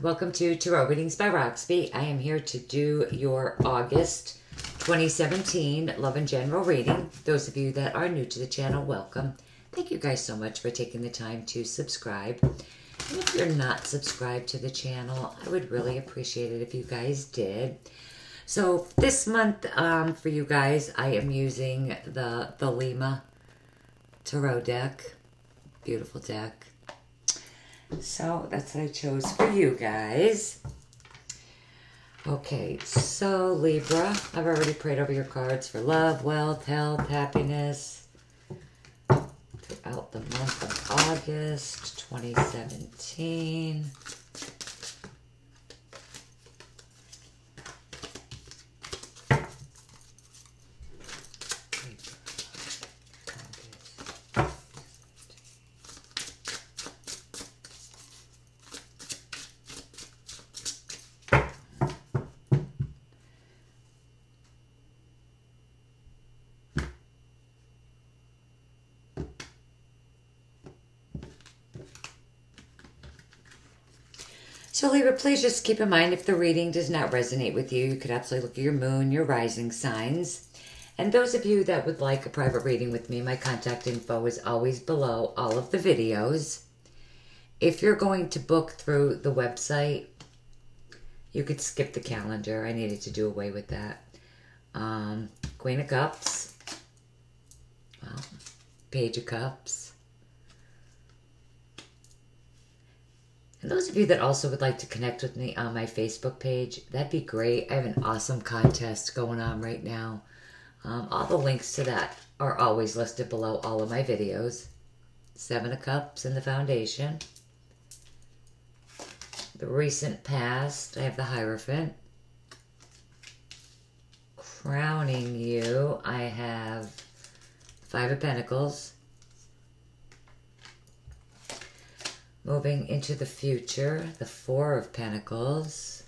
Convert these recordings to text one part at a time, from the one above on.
Welcome to Tarot Readings by Roxby. I am here to do your August 2017 Love and General reading. Those of you that are new to the channel, welcome. Thank you guys so much for taking the time to subscribe. And if you're not subscribed to the channel, I would really appreciate it if you guys did. So this month for you guys, I am using the Lima Tarot deck. Beautiful deck. So that's what I chose for you guys. Okay, so Libra, I've already prayed over your cards for love, wealth, health, happiness throughout the month of August 2017. So Libra, please just keep in mind if the reading does not resonate with you, you could absolutely look at your moon, your rising signs. And those of you that would like a private reading with me, my contact info is always below all of the videos. If you're going to book through the website, you could skip the calendar. I needed to do away with that. Queen of Cups. Well, Page of Cups. And those of you that also would like to connect with me on my Facebook page, that'd be great. I have an awesome contest going on right now. All the links to that are always listed below all of my videos. 7 of Cups in the foundation. The recent past, I have the Hierophant. Crowning you, I have 5 of Pentacles. Moving into the future, the 4 of Pentacles.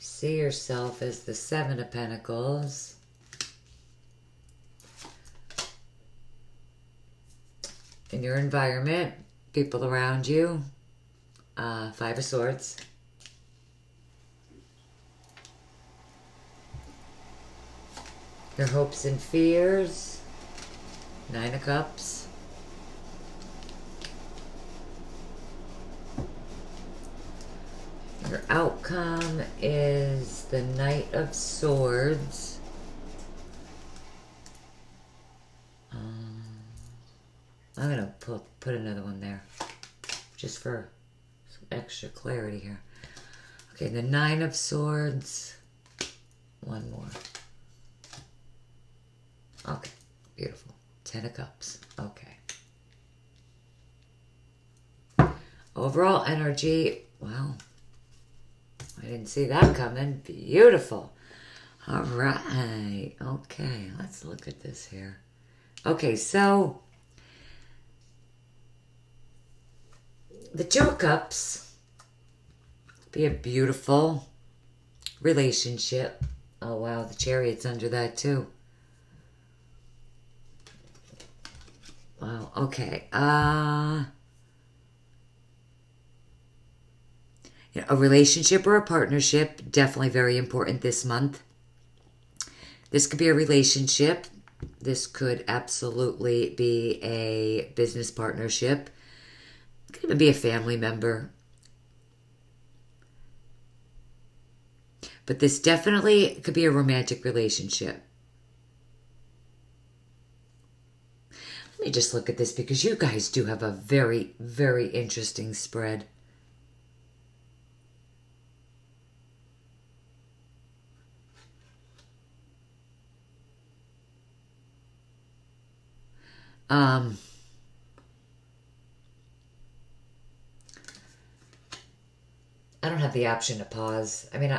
See yourself as the 7 of Pentacles. In your environment, people around you, 5 of Swords. Your hopes and fears. 9 of Cups. Your outcome is the Knight of Swords. I'm going to put another one there just for some extra clarity here. Okay, the 9 of Swords. One more. Okay, beautiful. 10 of Cups. Okay. Overall energy. Wow. I didn't see that coming. Beautiful. All right. Okay. Let's look at this here. Okay. So the 2 of Cups be a beautiful relationship. Oh, wow. The Chariot's under that too. Wow, okay. A relationship or a partnership, definitely very important this month. This could be a relationship. This could absolutely be a business partnership. It could even be a family member. But this definitely could be a romantic relationship. Let me just look at this because you guys do have a very, very interesting spread. I don't have the option to pause. I mean,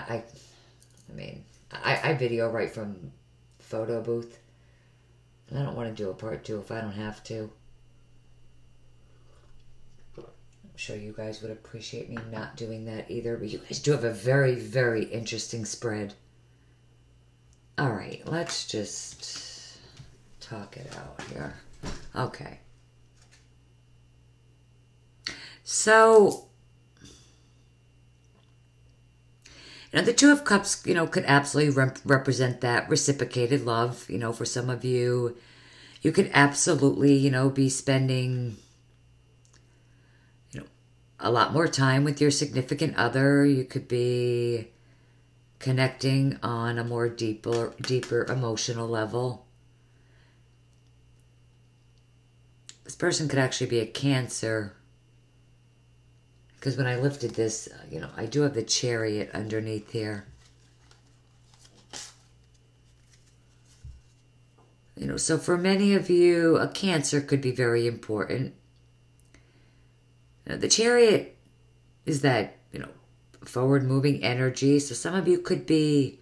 I video right from photo booth. I don't want to do a part 2 if I don't have to. I'm sure you guys would appreciate me not doing that either, but you guys do have a very, very interesting spread. All right, let's just talk it out here. Okay. So, the Two of Cups, could absolutely represent that reciprocated love. For some of you, you could absolutely, be spending, a lot more time with your significant other. You could be connecting on a more deeper emotional level. This person could actually be a Cancer. Because when I lifted this, I do have the Chariot underneath here. So for many of you, a Cancer could be very important. Now, the Chariot is that, forward-moving energy. So some of you could be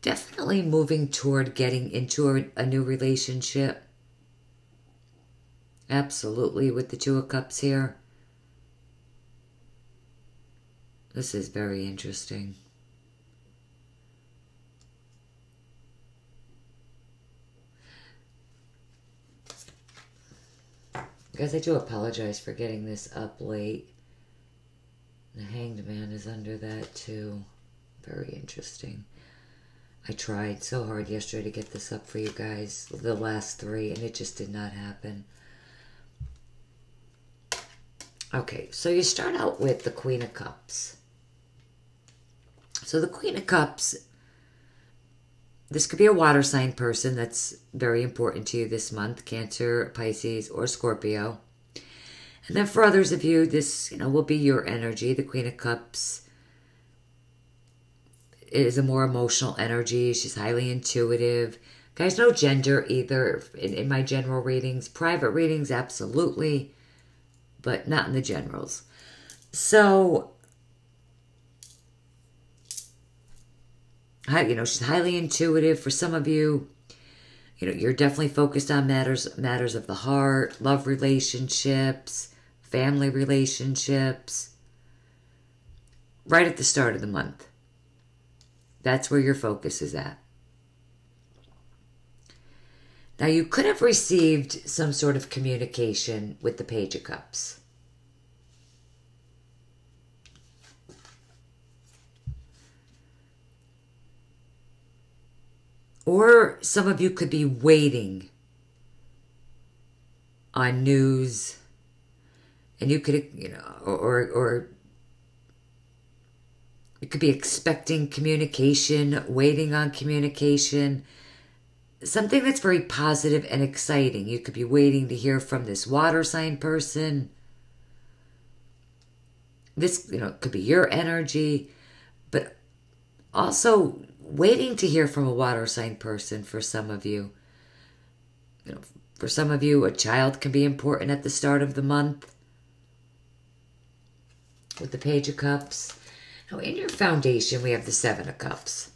definitely moving toward getting into a new relationship. Absolutely, with the Two of Cups here. This is very interesting. Guys, I do apologize for getting this up late. The Hanged Man is under that too. Very interesting. I tried so hard yesterday to get this up for you guys, the last three, and it just did not happen. Okay, so you start out with the Queen of Cups. So the Queen of Cups, this could be a water sign person that's very important to you this month, Cancer, Pisces, or Scorpio. And then for others of you, this, will be your energy. The Queen of Cups is a more emotional energy. She's highly intuitive. Guys, no gender either in my general readings. Private readings, absolutely, but not in the generals. So, she's highly intuitive. For some of you, you're definitely focused on matters of the heart, love relationships, family relationships, right at the start of the month. That's where your focus is at. Now, you could have received some sort of communication with the Page of Cups. Or some of you could be waiting on news, and you could, or you could be expecting communication, waiting on communication, something that's very positive and exciting. You could be waiting to hear from this water sign person. This, could be your energy, but also waiting to hear from a water sign person for some of you. For some of you, a child can be important at the start of the month with the Page of Cups. Now, in your foundation, we have the Seven of Cups.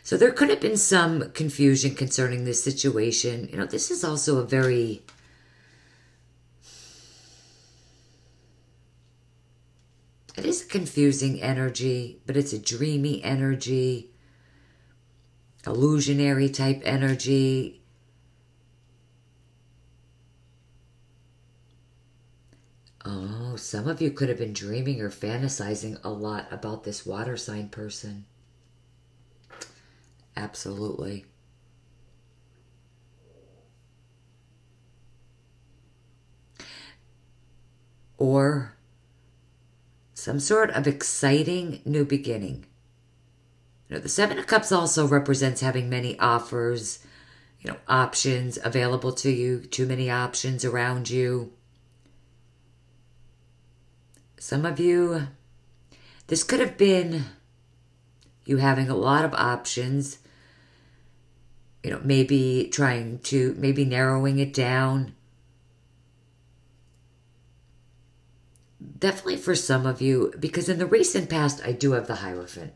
So there could have been some confusion concerning this situation. This is also a very... It is a confusing energy, but it's a dreamy energy, illusionary type energy. Oh, some of you could have been dreaming or fantasizing a lot about this water sign person. Absolutely. Or some sort of exciting new beginning. The Seven of Cups also represents having many offers, options available to you, too many options around you. Some of you, this could have been you having a lot of options, maybe narrowing it down. Definitely for some of you, because in the recent past, I do have the Hierophant.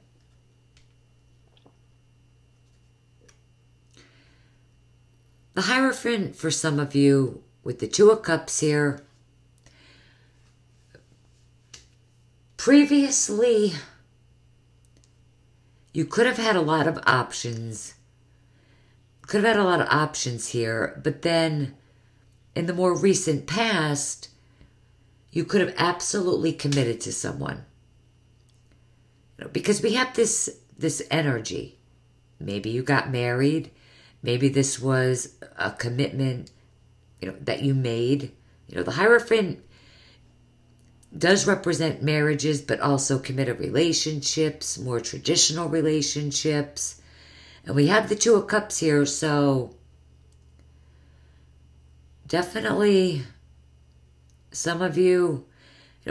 The Hierophant, for some of you, with the Two of Cups here, previously, you could have had a lot of options could have had a lot of options here, but then in the more recent past, you could have absolutely committed to someone. Because we have this energy. Maybe you got married. Maybe this was a commitment, that you made. The Hierophant does represent marriages, but also committed relationships, more traditional relationships. And we have the Two of Cups here, so definitely some of you,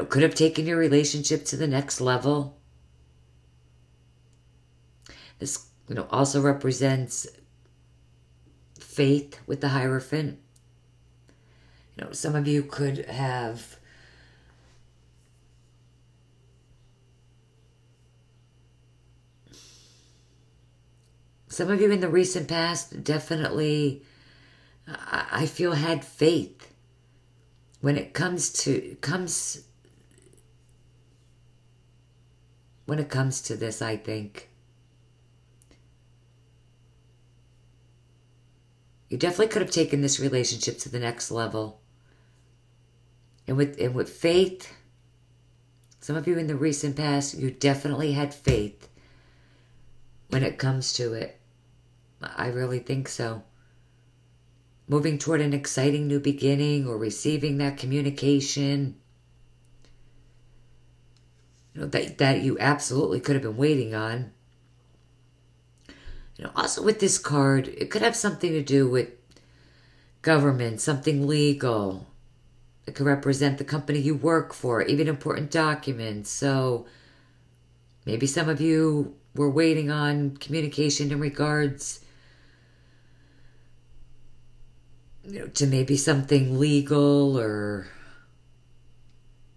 could have taken your relationship to the next level. This, also represents faith with the Hierophant. Some of you could have in the recent past definitely, I feel, had faith when it comes to this, I think. You definitely could have taken this relationship to the next level. And with faith, some of you in the recent past, you definitely had faith when it comes to it. I really think so. Moving toward an exciting new beginning or receiving that communication, that you absolutely could have been waiting on. Also with this card, it could have something to do with government, something legal. It could represent the company you work for, even important documents. So maybe some of you were waiting on communication in regards, to maybe something legal, or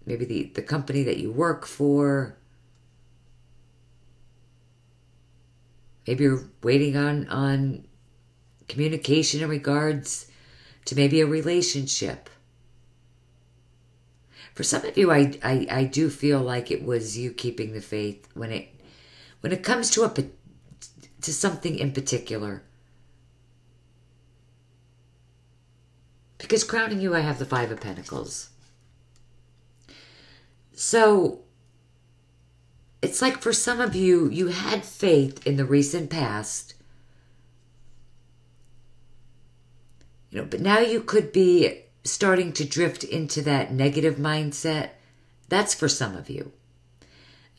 maybe the company that you work for. Maybe you're waiting on communication in regards to maybe a relationship. For some of you, I do feel like it was you keeping the faith when it comes to something in particular. Because crowning you, I have the Five of Pentacles. So it's like for some of you, you had faith in the recent past. But now you could be starting to drift into that negative mindset. That's for some of you.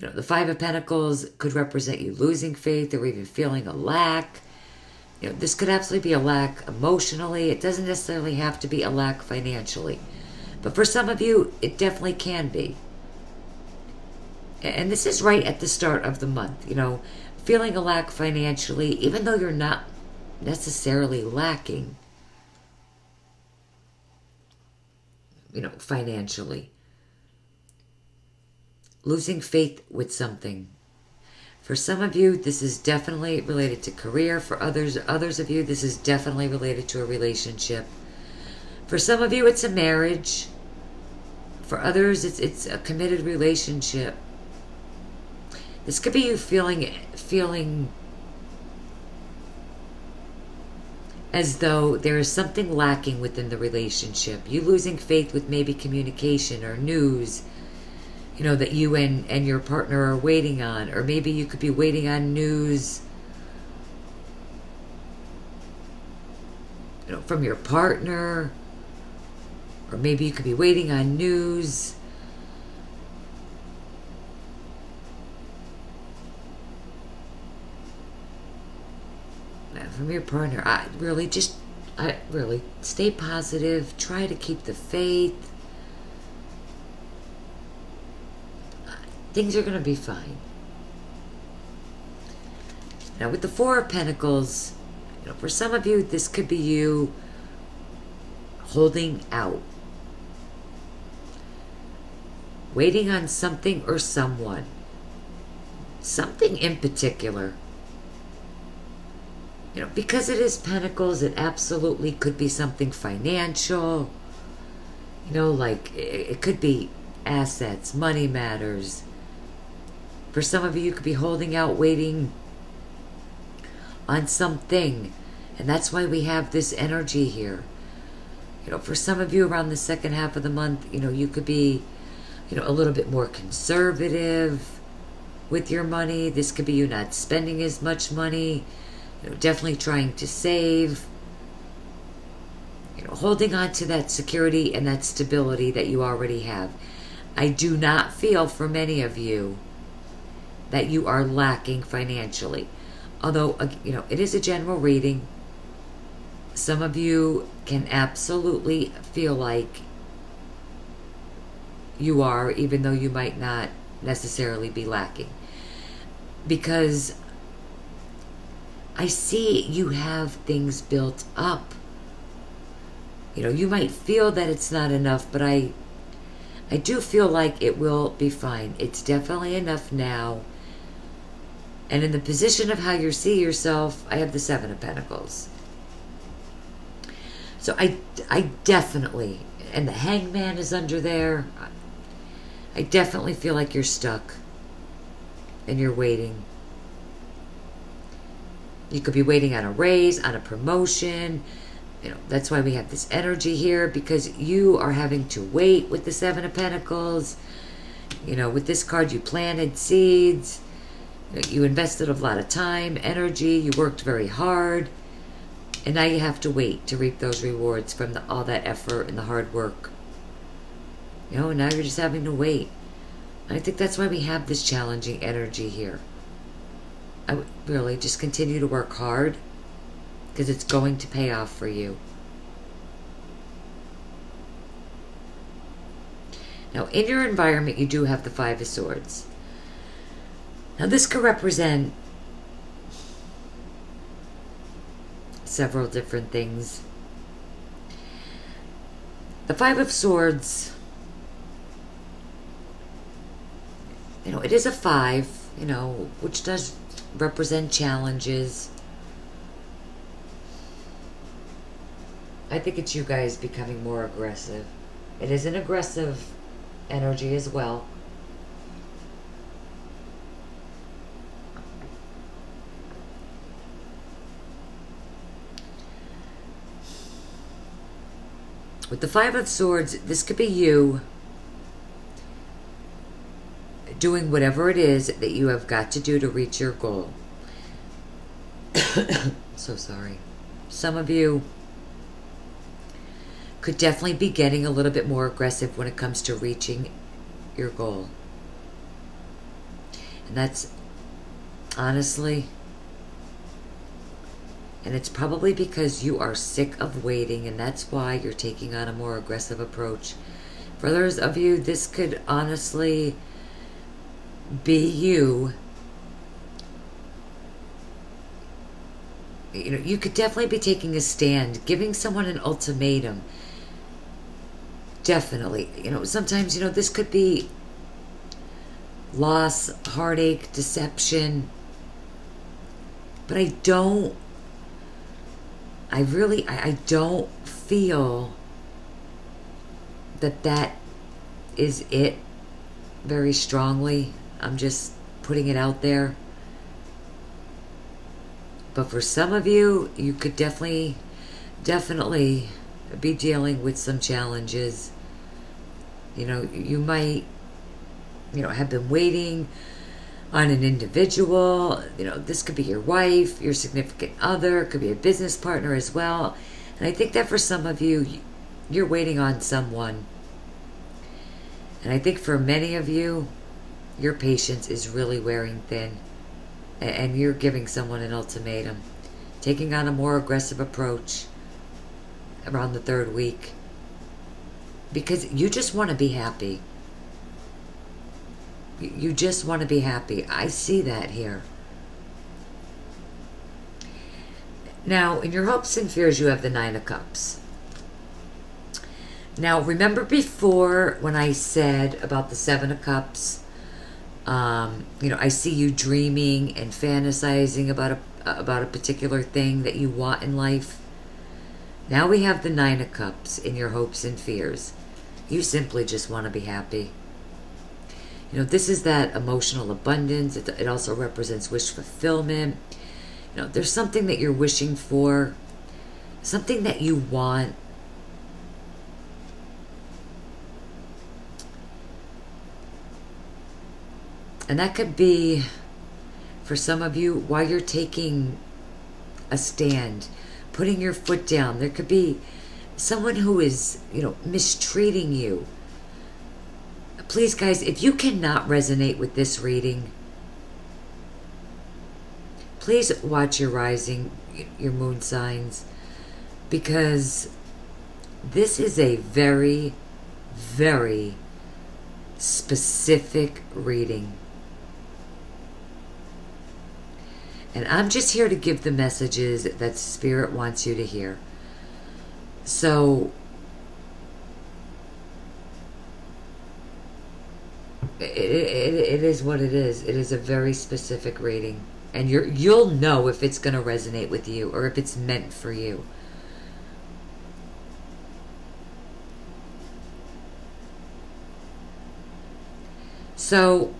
The Five of Pentacles could represent you losing faith or even feeling a lack. This could absolutely be a lack emotionally. It doesn't necessarily have to be a lack financially. But for some of you, it definitely can be. And this is right at the start of the month, feeling a lack financially, even though you're not necessarily lacking, financially. Losing faith with something. For some of you, this is definitely related to career. For others of you, this is definitely related to a relationship. For some of you, it's a marriage. For others, it's a committed relationship. This could be you feeling as though there is something lacking within the relationship. You losing faith with maybe communication or news, that you and your partner are waiting on. Or maybe you could be waiting on news, from your partner. Or maybe you could be waiting on news from your partner. I really stay positive. Try to keep the faith. Things are going to be fine. Now with the Four of Pentacles, for some of you, this could be you holding out. Waiting on something or someone. Something in particular. Because it is Pentacles, it absolutely could be something financial. Like it could be assets, money matters. For some of you, you could be holding out, waiting on something. And that's why we have this energy here. For some of you around the second half of the month, you could be, a little bit more conservative with your money. This could be you not spending as much money, definitely trying to save, holding on to that security and that stability that you already have. I do not feel for many of you that you are lacking financially. Although, it is a general reading. Some of you can absolutely feel like you are, even though you might not necessarily be lacking. Because I see you have things built up. You might feel that it's not enough, but I do feel like it will be fine. It's definitely enough now. And in the position of how you see yourself, I have the Seven of Pentacles. So I definitely, and the Hangman is under there, I definitely feel like you're stuck and you're waiting. You could be waiting on a raise, on a promotion. That's why we have this energy here, because you are having to wait with the Seven of Pentacles. With this card, you planted seeds. You invested a lot of time, energy. You worked very hard. And now you have to wait to reap those rewards from all that effort and the hard work. And now you're just having to wait. And I think that's why we have this challenging energy here. I would really just continue to work hard, because it's going to pay off for you. Now, in your environment, you do have the Five of Swords. Now, this could represent several different things. The Five of Swords, it is a 5, which does represent challenges. I think it's you guys becoming more aggressive. It is an aggressive energy as well. With the Five of Swords, this could be you doing whatever it is that you have got to do to reach your goal. So sorry. Some of you could definitely be getting a little bit more aggressive when it comes to reaching your goal. And that's honestly, and it's probably because you are sick of waiting, and that's why you're taking on a more aggressive approach. For others of you, this could honestly be you. You could definitely be taking a stand, giving someone an ultimatum. Definitely. Sometimes, this could be loss, heartache, deception. But I don't feel that is it very strongly. I'm just putting it out there. But for some of you, you could definitely be dealing with some challenges. You might, have been waiting on an individual. This could be your wife, your significant other, could be a business partner as well. And I think that for some of you, you're waiting on someone. And I think for many of you, your patience is really wearing thin. And you're giving someone an ultimatum, taking on a more aggressive approach around the 3rd week, because you just want to be happy. You just want to be happy. I see that here. Now, in your hopes and fears, you have the 9 of Cups. Now, remember before when I said about the 7 of Cups, I see you dreaming and fantasizing about a particular thing that you want in life. Now we have the 9 of Cups in your hopes and fears. You simply just want to be happy. This is that emotional abundance. It also represents wish fulfillment. There's something that you're wishing for something that you want. And that could be, for some of you, while you're taking a stand, putting your foot down. There could be someone who is, mistreating you. Please, guys, if you cannot resonate with this reading, please watch your rising, your moon signs, because this is a very, very specific reading. And I'm just here to give the messages that Spirit wants you to hear. So, it is what it is. It is a very specific reading. And you'll know if it's going to resonate with you or if it's meant for you. So,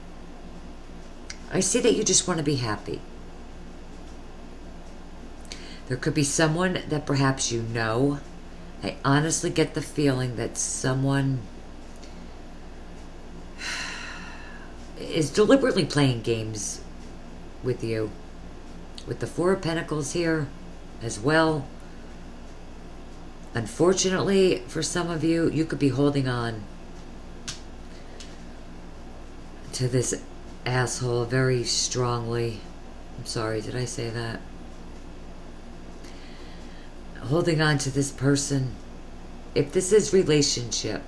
I see that you just want to be happy. There could be someone that perhaps you know. I honestly get the feeling that someone is deliberately playing games with you. With the Four of Pentacles here as well. Unfortunately, for some of you, you could be holding on to this asshole very strongly. I'm sorry, did I say that? Holding on to this person. If this is relationship,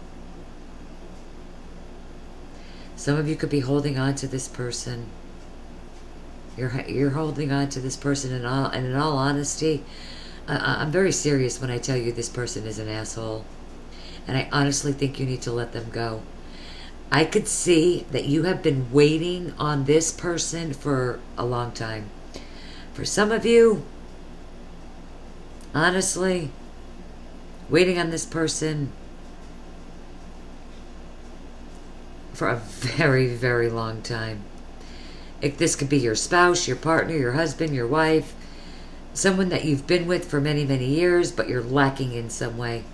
some of you could be holding on to this person. You're holding on to this person, and in all honesty, I'm very serious when I tell you this person is an asshole. And I honestly think you need to let them go. I could see that you have been waiting on this person for a long time. For some of you, honestly, waiting on this person for a very, very long time. This could be your spouse, your partner, your husband, your wife, someone that you've been with for many, many years, but you're lacking in some way.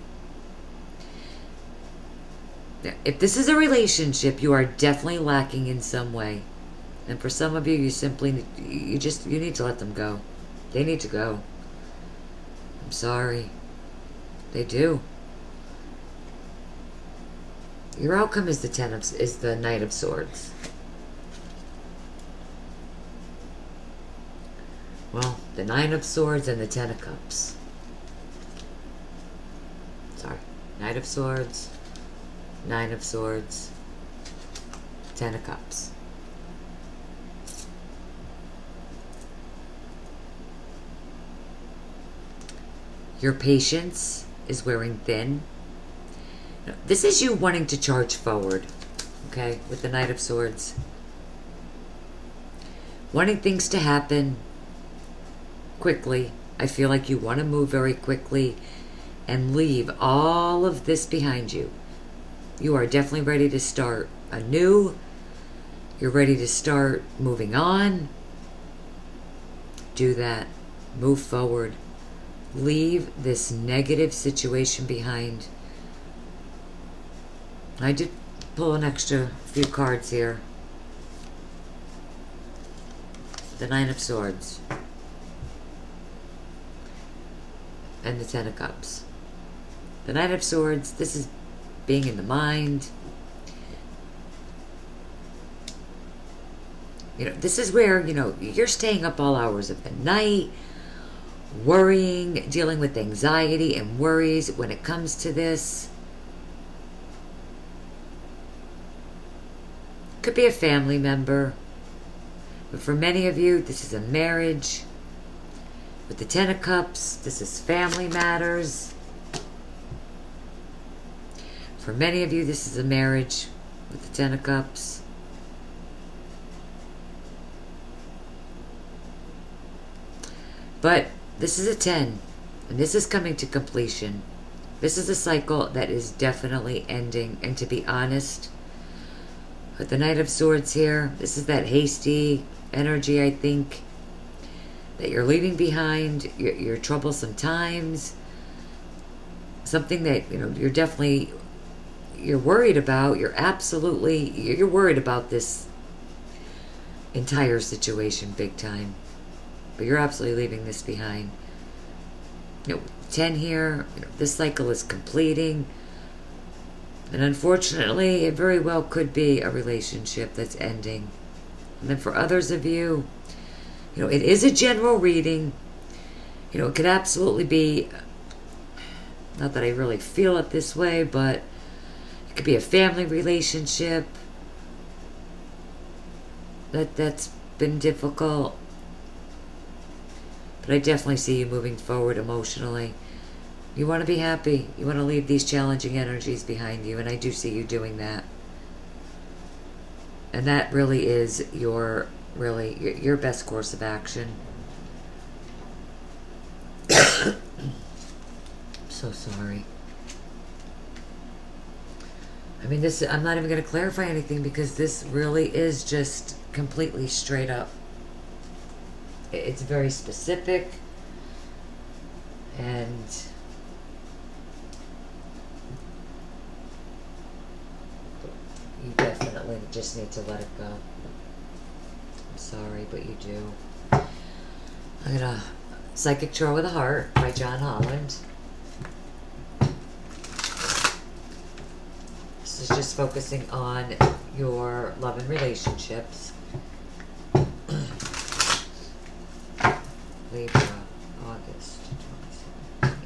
If this is a relationship, you are definitely lacking in some way. And for some of you, you simply, you need to let them go. They need to go. I'm sorry. They do. Your outcome is the Knight of Swords. Well, the Nine of Swords and the Ten of Cups. Sorry. Knight of Swords, Nine of Swords, Ten of Cups. Your patience is wearing thin. This is you wanting to charge forward, okay, with the Knight of Swords. Wanting things to happen quickly. I feel like you want to move very quickly and leave all of this behind you. You are definitely ready to start anew. You're ready to start moving on. Do that. Move forward. Leave this negative situation behind. I did pull an extra few cards here. The Nine of Swords. And the Ten of Cups. The Knight of Swords, this is being in the mind. This is where, you're staying up all hours of the night, worrying, dealing with anxiety and worries when it comes to this. Could be a family member. But for many of you, this is a marriage. With the Ten of Cups, this is family matters. For many of you, this is a marriage with the Ten of Cups. But this is a 10, and this is coming to completion. This is a cycle that is definitely ending, and to be honest, with the Knight of Swords here, this is that hasty energy, I think, that you're leaving behind, your troublesome times, something that, you know, you're worried about. You're worried about this entire situation big time. But you're absolutely leaving this behind. You know, 10 here, you know, this cycle is completing. And unfortunately, it very well could be a relationship that's ending. And then for others of you, you know, it is a general reading. You know, it could absolutely be, not that I really feel it this way, but it could be a family relationship that's been difficult. But I definitely see you moving forward emotionally. You want to be happy. You want to leave these challenging energies behind you, and I do see you doing that. And that really is your best course of action. I'm so sorry. I mean, I'm not even going to clarify anything because this really is just completely straight up. It's very specific, and you definitely just need to let it go. I'm sorry, but you do. I'm gonna Psychic Tarot with a Heart by John Holland. This is just focusing on your love and relationships. Libra, August 27th.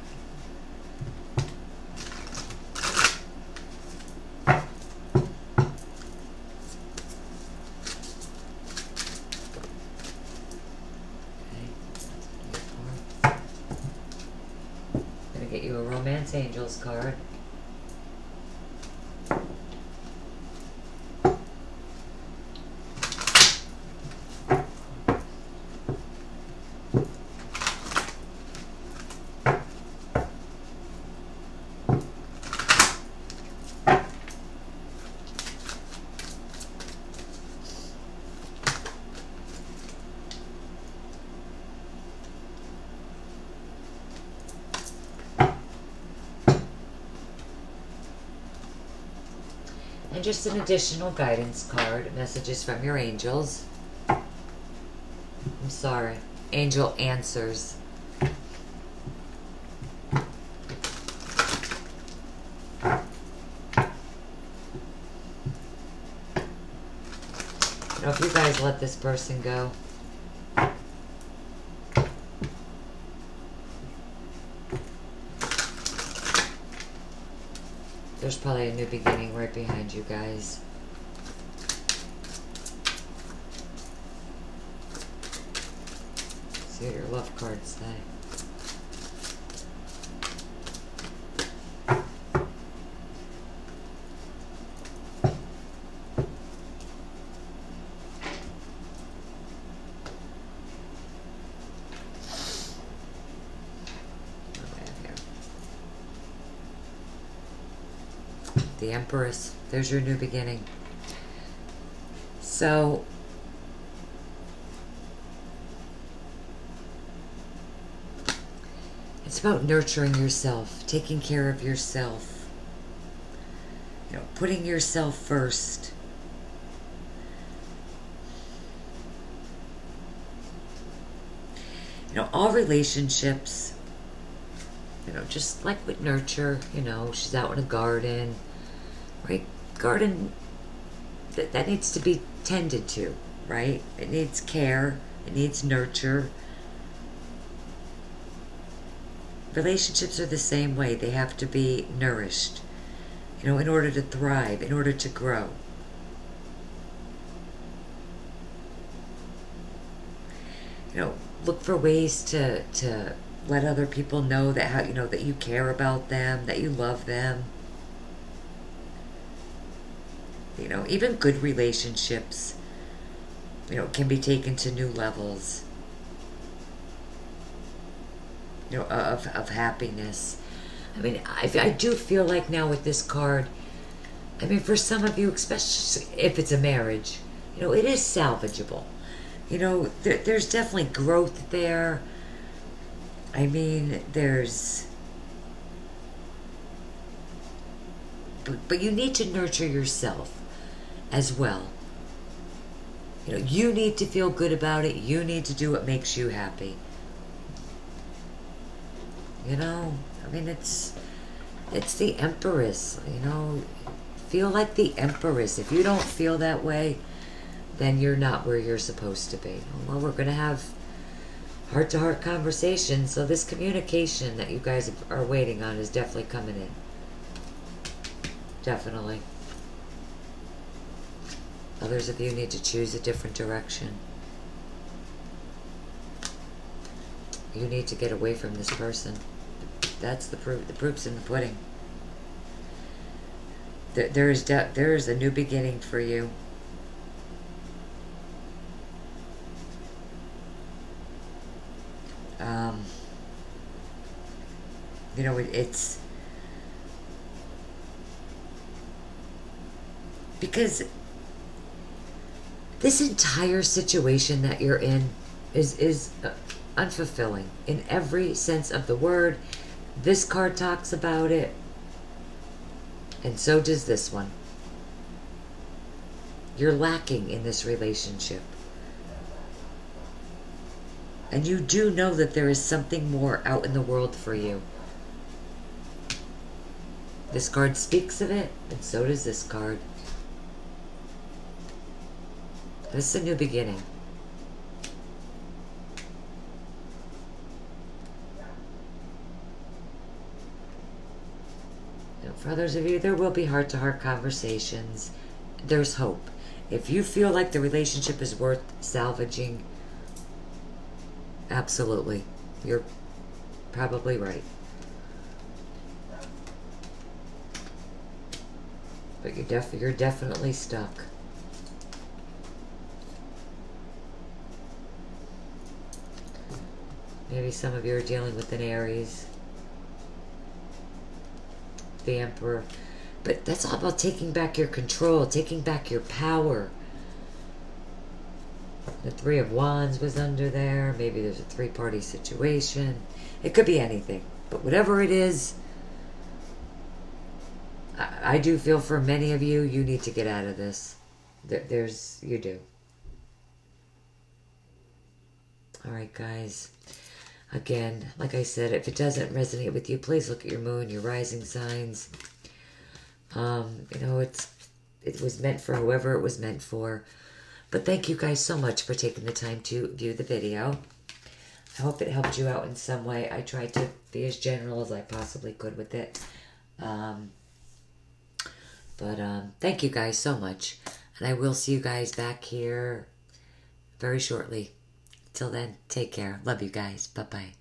I'm going to get you a Romance Angels card. And just an additional guidance card, messages from your angels. I'm sorry, angel answers. You know, if you guys let this person go, there's probably a new beginning right behind you guys. See what your love cards say. The Empress. There's your new beginning. So, it's about nurturing yourself, taking care of yourself, you know, putting yourself first. You know, all relationships, you know, just like with nurture, you know, she's out in a garden, right? Garden, that needs to be tended to, right? It needs care, it needs nurture. Relationships are the same way. They have to be nourished, you know, in order to thrive, in order to grow. You know, look for ways to let other people know that that you care about them, that you love them. You know, even good relationships, you know, can be taken to new levels, you know, of happiness. I mean, I do feel like now with this card, I mean, for some of you, especially if it's a marriage, you know, it is salvageable. You know, there's definitely growth there. I mean, there's but you need to nurture yourself as well. You know, you need to feel good about it. You need to do what makes you happy. You know, I mean, it's the Empress, you know. Feel like the Empress. If you don't feel that way, then you're not where you're supposed to be. Well, we're going to have heart-to-heart conversations, so this communication that you guys are waiting on is definitely coming in. Definitely. Others of you need to choose a different direction. You need to get away from this person. That's the proof. The proof's in the pudding. There is a new beginning for you. You know, it's because this entire situation that you're in is unfulfilling in every sense of the word. This card talks about it, and so does this one. You're lacking in this relationship. And you do know that there is something more out in the world for you. This card speaks of it, and so does this card. This is a new beginning. Now, for others of you, there will be heart-to-heart conversations. There's hope. If you feel like the relationship is worth salvaging, absolutely. You're probably right. But you're definitely stuck. Maybe some of you are dealing with an Aries, the Emperor. But that's all about taking back your control, taking back your power. The Three of Wands was under there. Maybe there's a three-party situation. It could be anything. But whatever it is, I do feel for many of you, you need to get out of this. You do. All right, guys. Again, like I said, if it doesn't resonate with you, please look at your moon, your rising signs. You know, it was meant for whoever it was meant for. But thank you guys so much for taking the time to view the video. I hope it helped you out in some way. I tried to be as general as I possibly could with it. Thank you guys so much. And I will see you guys back here very shortly. Till then, take care. Love you guys. Bye-bye.